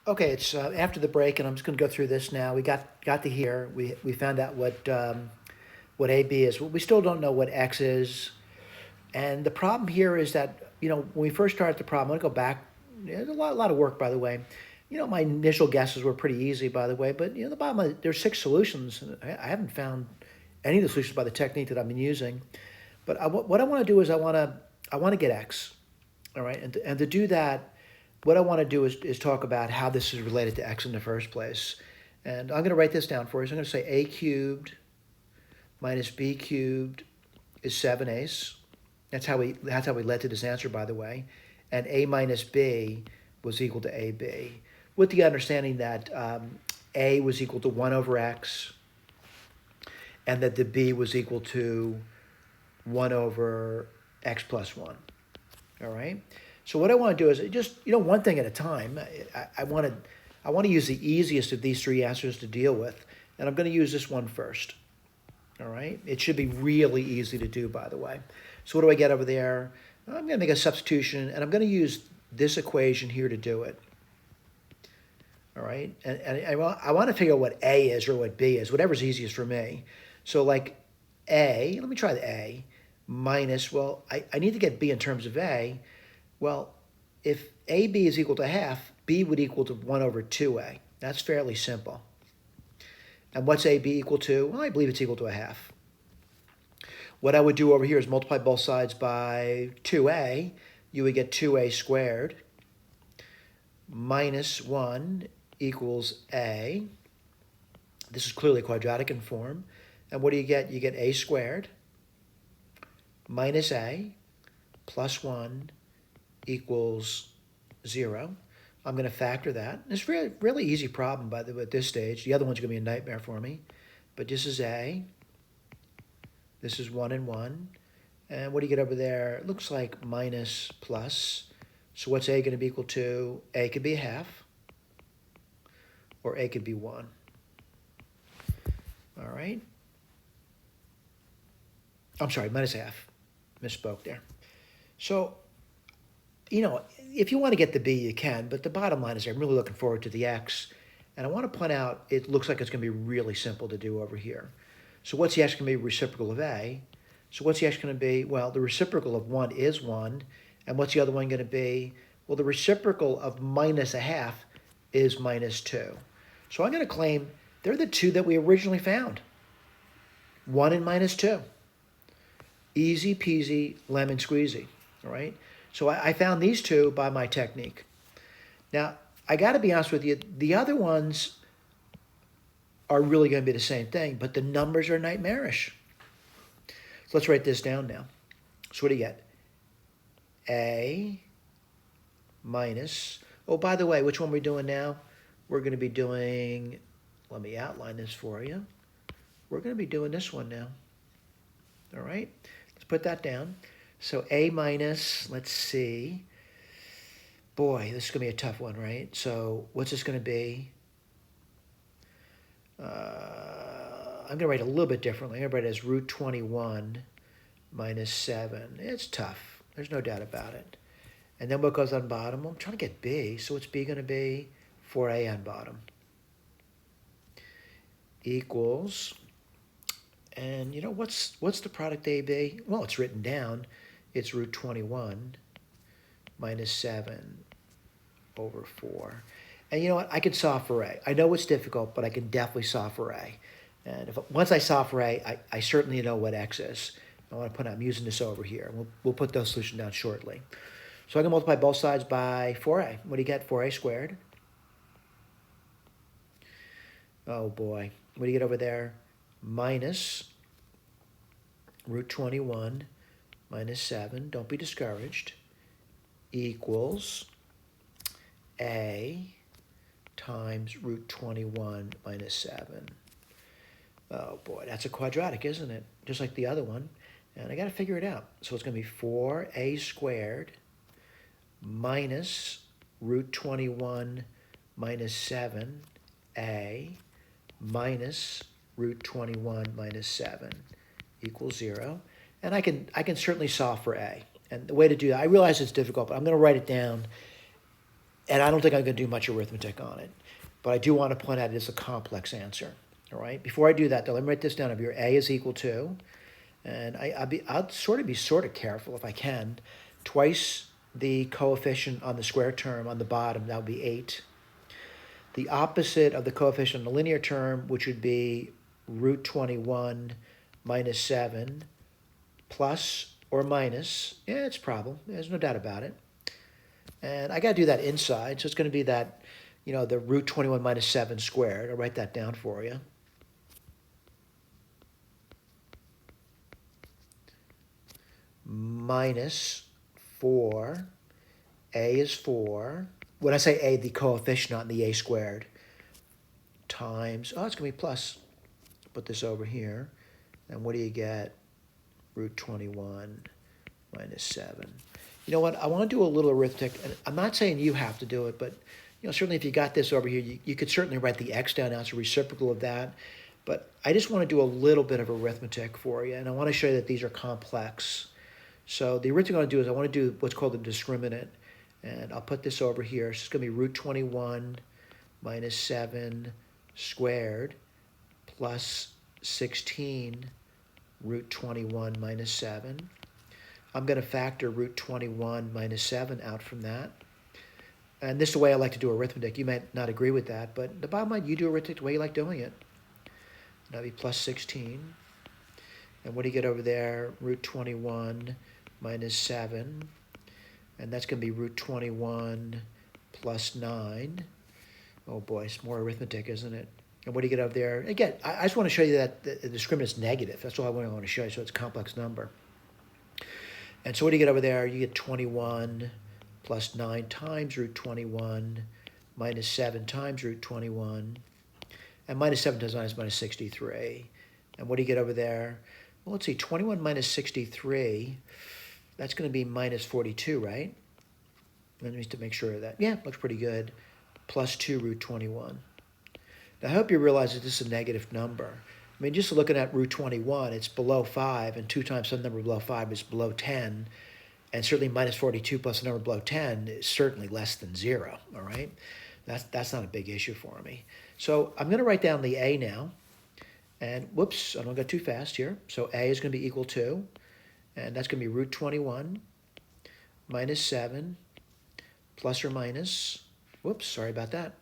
Okay, it's after the break, and I'm just going to go through this now. We got to here. We found out what AB is. We still don't know what X is, and the problem here is that when we first started the problem, I'm going to go back. There's a lot of work, by the way. My initial guesses were pretty easy, by the way, but the bottom line, there's six solutions. And I haven't found any of the solutions by the technique that I've been using. But what I want to do is I want to get X. All right, and to do that, what I want to do is talk about how this is related to X in the first place. And I'm going to write this down for you. So I'm going to say A cubed minus B cubed is 7a's. That's how we led to this answer, by the way. And A minus B was equal to AB, with the understanding that A was equal to 1 over X, and that the B was equal to 1 over X plus 1. All right. So what I want to do is just one thing at a time. I want to use the easiest of these three answers to deal with, and I'm going to use this one first. All right. It should be really easy to do, by the way. So what do I get over there? I'm going to make a substitution, and I'm going to use this equation here to do it. All right. And I want to figure out what A is or what B is, whatever's easiest for me. So like A, let me try the A minus, well, I need to get B in terms of A. Well, if AB is equal to half, B would equal to 1 over 2A. That's fairly simple. And what's AB equal to? Well, I believe it's equal to a half. What I would do over here is multiply both sides by 2A. You would get 2A squared minus 1 equals A. This is clearly quadratic in form. And what do you get? You get A squared minus A plus 1 equals 0. I'm going to factor that. It's a really, really easy problem, by the way, at this stage. The other one's going to be a nightmare for me. But this is A. This is 1 and 1. And what do you get over there? It looks like minus plus. So what's A going to be equal to? A could be a half, or A could be 1. All right. I'm sorry, minus a half. Misspoke there. So, if you want to get the B, you can, but the bottom line is I'm really looking forward to the X. And I want to point out, it looks like it's going to be really simple to do over here. So what's the X going to be? Reciprocal of A. So what's the X going to be? Well, the reciprocal of 1 is 1. And what's the other one going to be? Well, the reciprocal of minus a half is minus 2. So I'm going to claim they're the two that we originally found. 1 and minus 2. Easy peasy, lemon squeezy, all right? So I found these two by my technique. Now, I got to be honest with you, the other ones are really going to be the same thing, but the numbers are nightmarish. So let's write this down now. So what do you get? A minus, oh, by the way, which one are we doing now? We're going to be doing, let me outline this for you. We're going to be doing this one now. All right, let's put that down. So A minus, let's see. Boy, this is going to be a tough one, right? So what's this going to be? I'm going to write a little bit differently. I'm going to write it as root 21 minus 7. It's tough. There's no doubt about it. And then what goes on bottom? Well, I'm trying to get B. So what's B going to be? 4A on bottom. Equals, and what's the product AB? Well, it's written down. It's root 21 minus 7 over 4. And you know what? I can solve for A. I know it's difficult, but I can definitely solve for A. And once I solve for A, I certainly know what X is. I want to put I'm using this over here. We'll put those solutions down shortly. So I can multiply both sides by 4A. What do you get? 4A squared. Oh boy. What do you get over there? Minus root 21 minus 7. Don't be discouraged. Equals A times root 21 minus 7. Oh boy, that's a quadratic, isn't it? Just like the other one. And I got to figure it out. So it's going to be 4A squared minus root 21 minus 7A minus root 21 minus 7 equals 0. And I can certainly solve for A. And the way to do that, I realize it's difficult, but I'm going to write it down. And I don't think I'm going to do much arithmetic on it. But I do want to point out it is a complex answer. All right. Before I do that, though, let me write this down. If your A is equal to, and I'll be sort of careful if I can, twice the coefficient on the square term on the bottom, that would be 8. The opposite of the coefficient on the linear term, which would be root 21 minus 7, plus or minus, yeah, it's a problem. There's no doubt about it. And I got to do that inside, so it's going to be that, the root 21 minus 7 squared. I'll write that down for you. Minus 4, A is 4. When I say A, the coefficient, not the A squared, times, it's going to be plus. Put this over here. And what do you get? Root 21 minus 7. You know what? I want to do a little arithmetic. And I'm not saying you have to do it, but certainly if you got this over here, you could certainly write the x down now. It's a reciprocal of that. But I just want to do a little bit of arithmetic for you. And I want to show you that these are complex. So the arithmetic I want to do is I want to do what's called the discriminant. And I'll put this over here. So it's going to be root 21 minus 7 squared plus 16 root 21 minus 7. I'm going to factor root 21 minus 7 out from that. And this is the way I like to do arithmetic. You might not agree with that, but the bottom line, you do arithmetic the way you like doing it. That'll be plus 16. And what do you get over there? Root 21 minus 7. And that's going to be root 21 plus 9. Oh boy, it's more arithmetic, isn't it? And what do you get over there? Again, I just want to show you that the discriminant is negative. That's all I want to show you, so it's a complex number. And so what do you get over there? You get 21 plus 9 times root 21 minus 7 times root 21. And minus 7 times 9 is minus 63. And what do you get over there? Well, let's see, 21 minus 63, that's going to be minus 42, right? Let me just make sure of that. Yeah, looks pretty good. Plus 2 root 21. Now, I hope you realize that this is a negative number. I mean, just looking at root 21, it's below 5, and 2 times some number below 5 is below 10. And certainly minus 42 plus a number below 10 is certainly less than 0, all right? That's not a big issue for me. So I'm going to write down the A now. And whoops, I don't go too fast here. So A is going to be equal to, and that's going to be root 21 minus 7 plus or minus, whoops, sorry about that.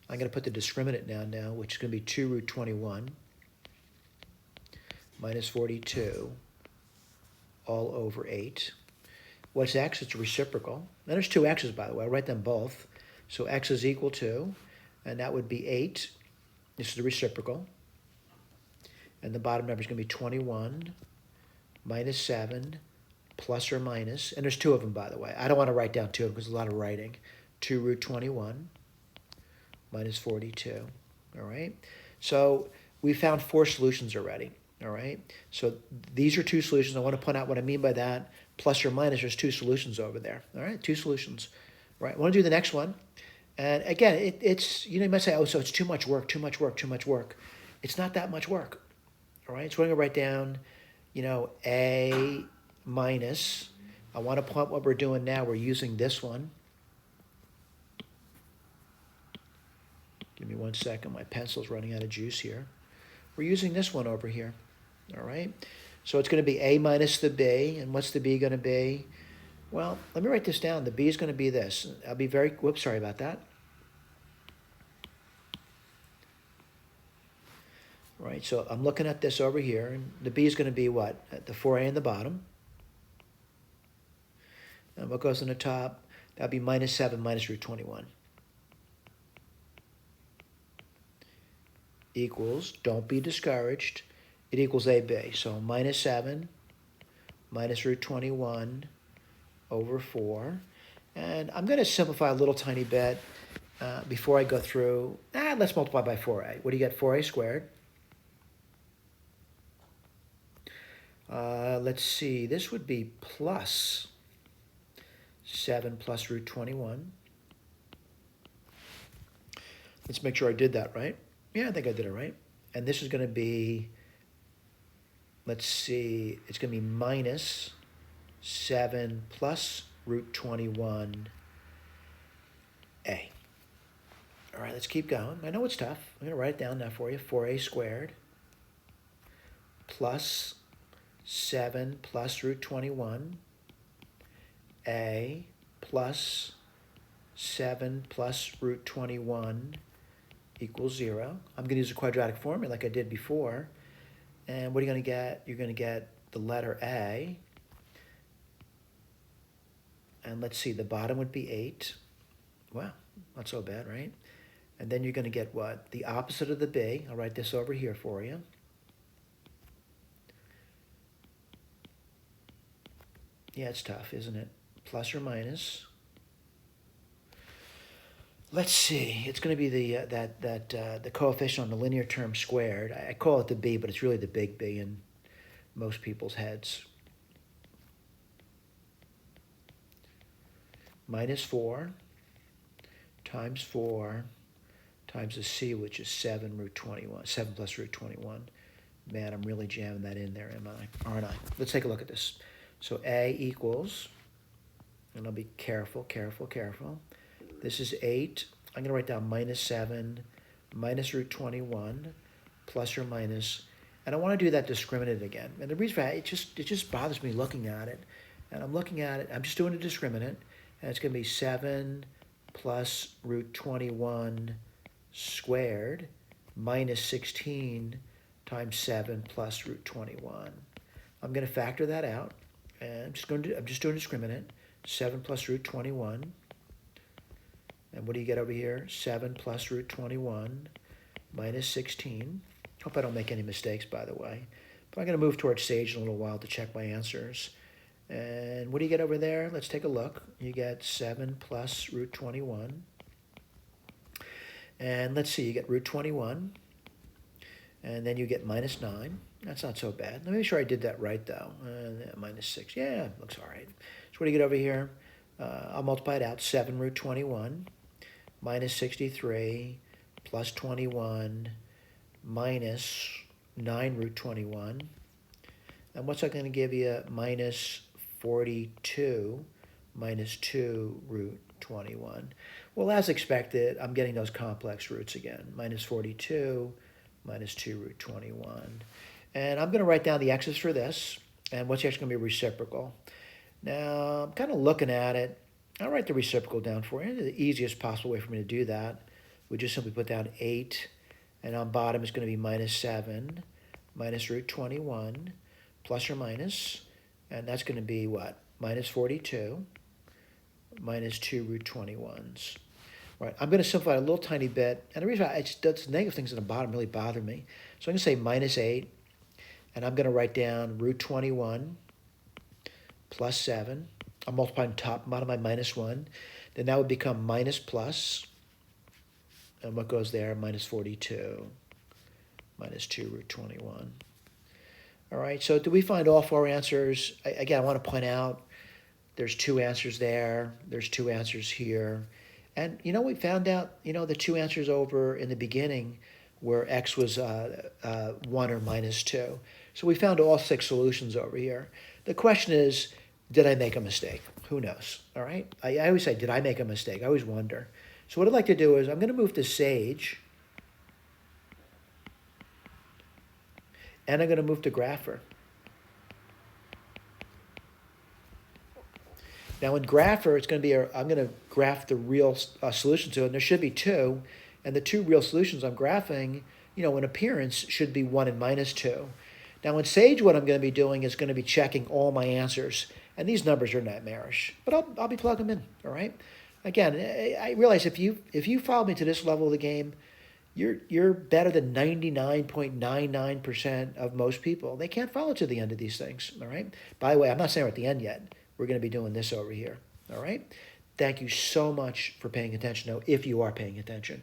I'm going to put the discriminant down now, which is going to be 2 root 21 minus 42 all over 8. What's x? It's a reciprocal. And there's two x's, by the way. I'll write them both. So x is equal to, and that would be 8. This is the reciprocal. And the bottom number is going to be 21 minus 7 plus or minus, and there's 2 of them, by the way. I don't want to write down 2 of them because there's a lot of writing. 2 root 21 minus 42, all right? So we found 4 solutions already, all right? So these are 2 solutions. I want to point out what I mean by that. Plus or minus, there's 2 solutions over there, all right? 2 solutions, right? I want to do the next one. And again, it's, you might say, oh, so it's too much work, too much work, too much work. It's not that much work. All right, so I'm going to write down, A minus. I want to point what we're doing now. We're using this one. Give me 1 second. My pencil's running out of juice here. We're using this one over here. All right, so it's going to be A minus the B. And what's the B going to be? Well, let me write this down. The B is going to be this. I'll be very, whoops, sorry about that. Right, so I'm looking at this over here, and the B is going to be what? At the 4A in the bottom. And what goes on the top? That'll be minus 7 minus root 21. Equals, don't be discouraged, it equals AB. So minus 7 minus root 21 over 4. And I'm going to simplify a little tiny bit before I go through. Let's multiply by 4A. What do you get? 4A squared. Let's see, this would be plus 7 plus root 21. Let's make sure I did that right. Yeah, I think I did it right. And this is going to be, let's see, it's going to be minus 7 plus root 21A right, let's keep going. I know it's tough. I'm going to write it down now for you. 4a squared plus 7 plus root 21, a plus 7 plus root 21 equals 0. I'm going to use a quadratic formula like I did before. And what are you going to get? You're going to get the letter a. And let's see, the bottom would be 8. Wow, not so bad, right? And then you're going to get what? The opposite of the b. I'll write this over here for you. Yeah, it's tough, isn't it? Plus or minus. Let's see. It's going to be the coefficient on the linear term squared. I call it the b, but it's really the big B in most people's heads. Minus 4 times 4 times the c, which is 7 root 21. 7 plus root 21. Man, I'm really jamming that in there, aren't I? Let's take a look at this. So a equals, and I'll be careful. This is 8. I'm going to write down minus 7 minus root 21 plus or minus. And I want to do that discriminant again. And the reason for that, it just bothers me looking at it. And I'm looking at it, I'm just doing a discriminant. And it's going to be 7 plus root 21 squared minus 16 times 7 plus root 21. I'm going to factor that out. And I'm just doing discriminant. 7 plus root 21. And what do you get over here? 7 plus root 21 minus 16. Hope I don't make any mistakes, by the way. But I'm going to move towards Sage in a little while to check my answers. And what do you get over there? Let's take a look. You get 7 plus root 21. And let's see, you get root 21. And then you get minus 9. That's not so bad. Let me make sure I did that right, though. Minus 6. Yeah, looks all right. So what do you get over here? I'll multiply it out. 7 root 21 minus 63 plus 21 minus 9 root 21. And what's that going to give you? Minus 42 minus 2 root 21. Well, as expected, I'm getting those complex roots again. Minus 42 minus 2 root 21. And I'm going to write down the x's for this, and what's actually going to be reciprocal. Now, I'm kind of looking at it. I'll write the reciprocal down for you. The easiest possible way for me to do that, we just simply put down 8, and on bottom is going to be minus 7 minus root 21 plus or minus, and that's going to be what? Minus 42 minus 2 root 21s. Right, I'm going to simplify it a little tiny bit, and the reason those negative things at the bottom really bother me. So I'm going to say minus 8, and I'm going to write down root 21 plus 7. I'm multiplying top and bottom by minus 1. Then that would become minus plus, and what goes there? Minus 42 minus 2 root 21. All right, so do we find all 4 answers? Again, I want to point out there's 2 answers there. There's 2 answers here. And, we found out, the 2 answers over in the beginning where x was 1 or minus 2. So we found all 6 solutions over here. The question is, did I make a mistake? Who knows, all right? I always say, did I make a mistake? I always wonder. So what I'd like to do is I'm going to move to Sage, and I'm going to move to Grapher. Now in Grapher, it's going to be, I'm going to graph the real solution to it, and there should be 2, and the 2 real solutions I'm graphing, in appearance, should be 1 and minus 2. Now in Sage, what I'm going to be doing is going to be checking all my answers, and these numbers are nightmarish, but I'll be plugging them in, all right? Again, I realize if you follow me to this level of the game, you're better than 99.99% of most people. They can't follow to the end of these things, all right? By the way, I'm not saying we're at the end yet. We're going to be doing this over here, all right? Thank you so much for paying attention, though, if you are paying attention.